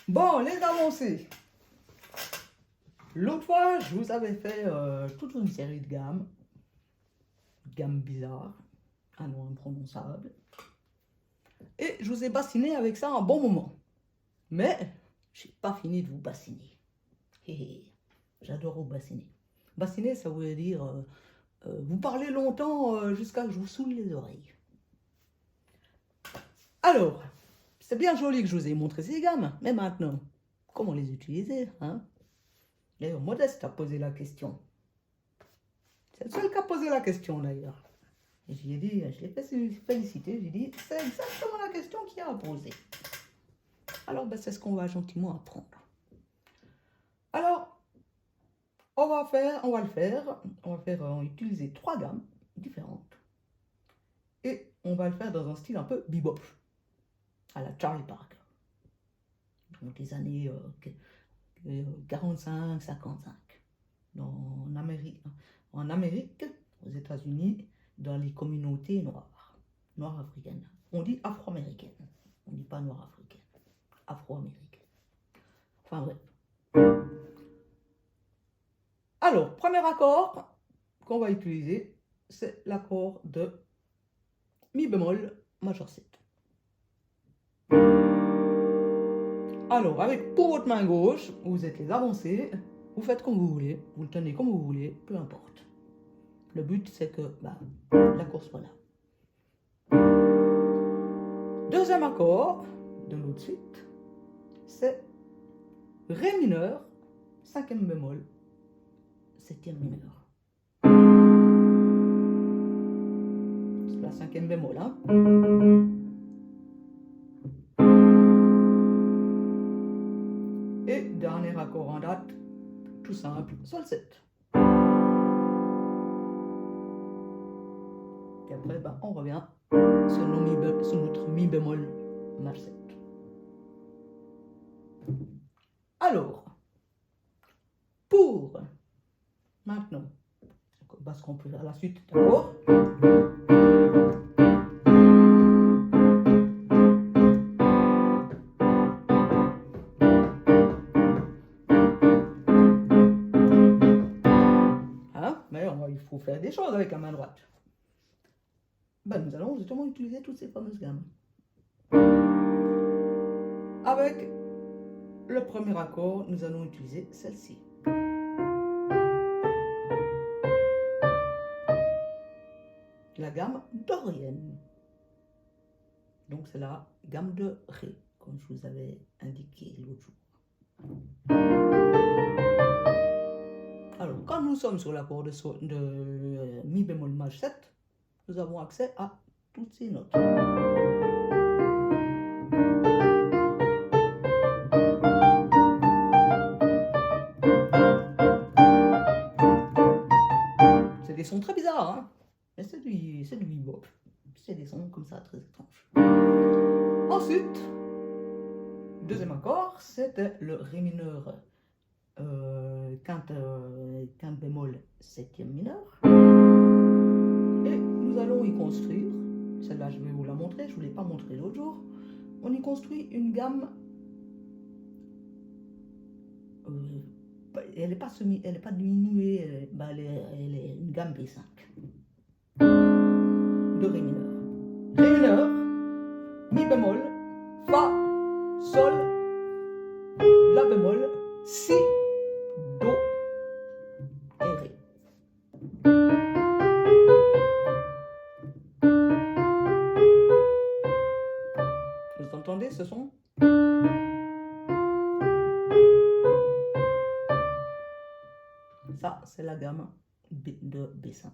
Bon, les avancées. L'autre fois, je vous avais fait toute une série de gammes bizarres, un nom imprononçable. Et je vous ai bassiné avec ça un bon moment. Mais, j'ai pas fini de vous bassiner. J'adore vous bassiner. Bassiner, ça veut dire vous parler longtemps jusqu'à ce que je vous saoule les oreilles. Alors, c'est bien joli que je vous ai montré ces gammes, mais maintenant, comment les utiliser, hein? D'ailleurs, Modeste a posé la question. C'est le seul qui a posé la question, d'ailleurs. Et je lui ai dit, je l'ai fait féliciter, j'ai dit, c'est exactement la question qu'il a posée. Alors, ben, c'est ce qu'on va gentiment apprendre. Alors, on va utiliser 3 gammes différentes. Et on va le faire dans un style un peu bebop, à la Charlie Parker. Donc, des années 45, 55. En Amérique, aux États-Unis, dans les communautés noires africaines. On dit afro-américaine. On ne dit pas noire africaine. Afro-américaine. Enfin bref. Alors, premier accord qu'on va utiliser, c'est l'accord de Mi bémol majeur 7. Alors, pour votre main gauche, vous êtes les avancées, vous faites comme vous voulez, vous le tenez comme vous voulez, peu importe. Le but, c'est que l'accord soit là. Deuxième accord de notre suite, c'est Ré mineur, 5e bémol, 7e mineur. C'est la 5e bémol, hein. Et dernier accord en date, tout simple, Sol 7. Et après, on revient sur notre Mi bémol Maj 7. Alors, pour maintenant, parce qu'on peut faire la suite, d'accord? Mais il faut faire des choses avec la main droite. Nous allons justement utiliser toutes ces fameuses gammes. Avec le premier accord, nous allons utiliser celle-ci. La gamme dorienne. Donc c'est la gamme de Ré, comme je vous avais indiqué l'autre jour. Alors, quand nous sommes sur l'accord de Mi bémol Maj 7, nous avons accès à toutes ces notes. C'est des sons très bizarres, hein? Mais c'est du bebop. C'est des sons comme ça très étranges. Ensuite, deuxième accord, c'était le Ré mineur quinte bémol 7e mineur. Et nous allons y construire, celle-là je vais vous la montrer, je ne vous l'ai pas montré l'autre jour. On y construit une gamme, elle n'est pas diminuée, elle est une gamme B5 de Ré mineur. Ré mineur, Mi bémol, Fa, Sol, La bémol, Si, Do et Ré. Vous entendez ce son? Ça, c'est la gamme de B5.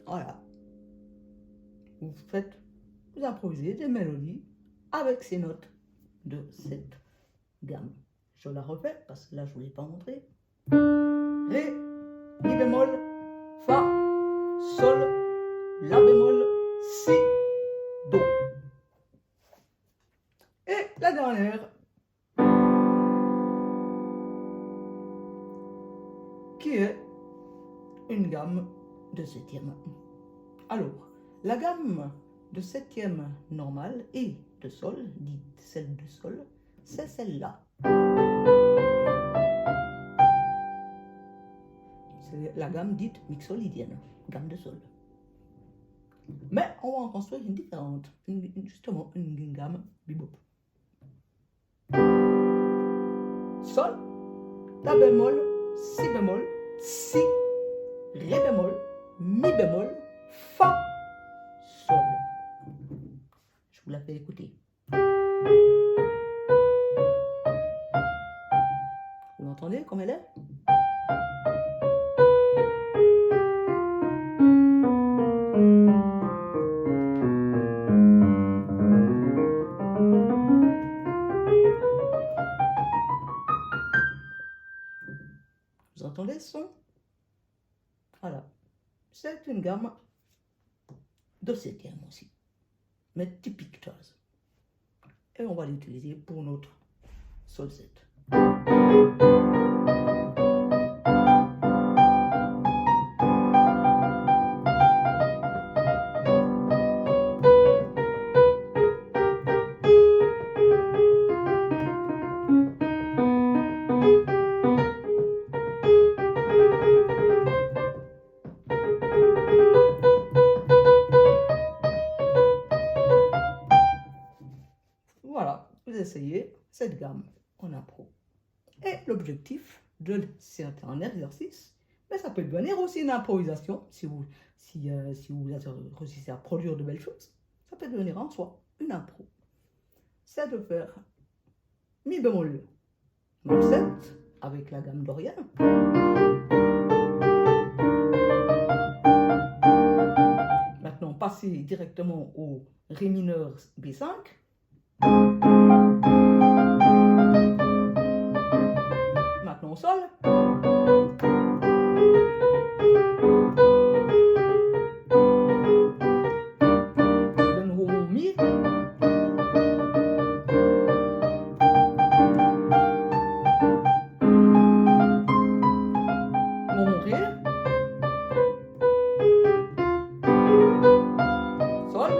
Voilà. Vous improvisez des mélodies avec ces notes de cette gamme. Je la refais parce que là je ne vous l'ai pas montré. Ré, Mi bémol, Fa, Sol, La bémol, Si, Do. dernière, qui est une gamme de septième. Alors, la gamme de septième normale et de sol, dite celle de sol, c'est celle-là. C'est la gamme dite mixolydienne, gamme de sol. Mais on va en construire une différente, justement une gamme bebop. Sol, la bémol, si bémol, si, ré bémol, mi bémol, fa, sol. Je vous la fais écouter. Vous l'entendez comme elle est? Vous entendez ce son? Voilà. C'est une gamme de septième aussi, mais typique jazz. Et on va l'utiliser pour notre sol 7. Voilà, vous essayez cette gamme en impro. Et l'objectif c'est un exercice, mais ça peut devenir aussi une improvisation si vous réussissez à produire de belles choses. Ça peut devenir en soi une impro. C'est de faire mi bémol dans le 7 avec la gamme dorienne. Maintenant, passer directement au ré mineur B5. Maintenant au sol. De nouveau mon mi. Mon ré. Sol.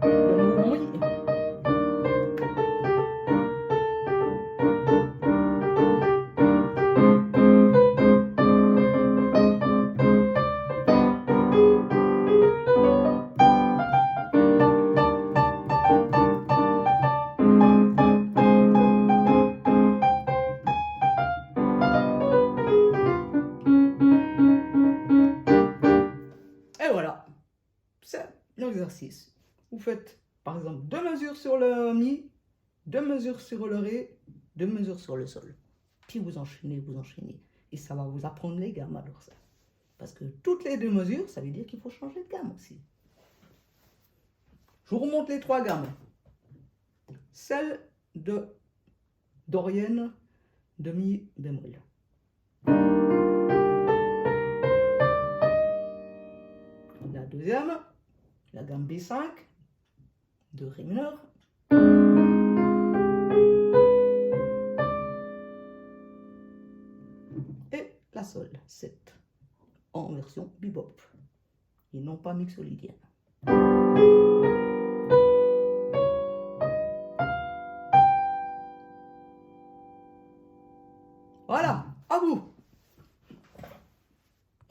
De nouveau mon mi. Et voilà, c'est l'exercice. Vous faites par exemple 2 mesures sur le mi, 2 mesures sur le ré, 2 mesures sur le sol. Puis vous enchaînez. Et ça va vous apprendre les gammes alors ça. Parce que toutes les 2 mesures, ça veut dire qu'il faut changer de gamme aussi. Je vous remonte les 3 gammes. Celle de dorienne de mi bémol. La deuxième, la gamme B5 de ré mineur. Et la sol 7 en version bebop et non pas mixolydienne. Voilà, à vous!